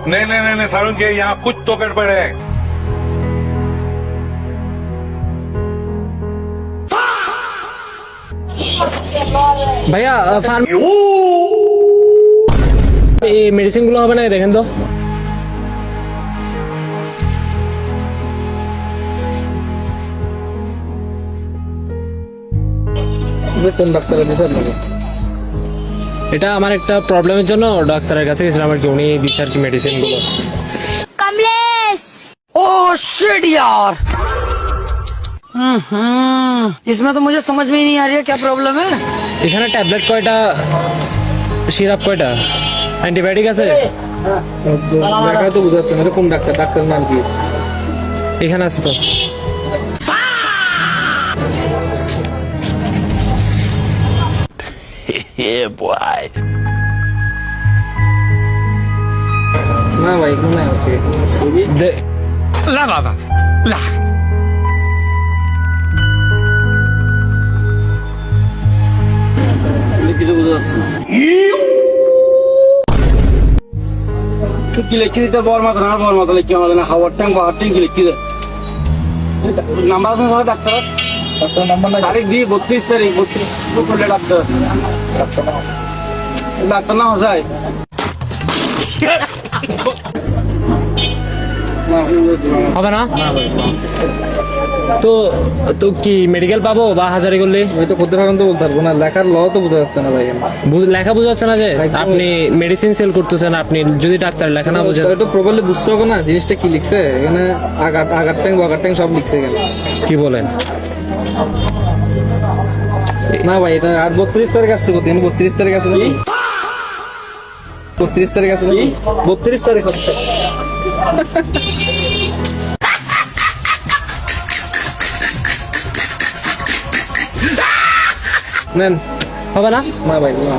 नहीं नहीं नहीं नहीं सारुण के यहाँ कुछ तो गड़बड़ है। ভাইয়া ফার্ম এই মেডিসিন গুলো হবে না দেখেন তো। কোন ডাক্তার দিছে আপনাকে? এটা আমার একটা প্রবলেমের জন্য ডাক্তারের কাছে গেছিলাম আর কি, উনি দিচ্ছে আর কি মেডিসিন গুলো। कमलेश ओ शिट यार इसमें तो मुझे समझ में ही नहीं आ रही है क्या प्रॉब्लम है। এখানে ট্যাবলেট কয়টা, সিরাপ কয়টা, অ্যান্টিবায়োটিক আছে? দেখা তো বুঝাচ্ছে না, এটা কোন ডাক্তার? ডাক্তার নাম কি? এখানে আছে তো। না ভাই কোন নাই হচ্ছে দে- কিছু বোঝা যাচ্ছে না। কি লিখে দিতে বল মাথা না বল মাথা লিখে আমাদের না হাওয়ার ট্যাঙ্ক বা ট্যাঙ্ক কি লিখে দে। নাম্বার আছে স্যার ডাক্তার? ডাক্তার নাম্বার না, তারিখ দি 32 তারিখ 32 করলে ডাক্তার ডাক্তার না হসায় হবে না তো? তো কি মেডিকেল পাবো বা হাজারি করলে? আমি তো করতে পারেন তো বলতে পারবো না, লেখার ল তো বোঝা যাচ্ছে না ভাই। লেখা বোঝা যাচ্ছে না যে আপনি মেডিসিন সেল করতেছেন, আপনি যদি ডাক্তার লেখা না বোঝেন? তো প্রপারলি বুঝতে হবে না জিনিসটা কি লিখছে এখানে। আগার ট্যাঙ্ক বাগার ট্যাঙ্ক সব লিখছে এখানে। কি বলেন? না ভাই এটা আর 32 তারিখ আসছে কত? 32 তারিখ আছে নাকি? 32 তারিখ আছে নাকি? 32 তারিখ হচ্ছে। নেন। হবে না? না ভাই না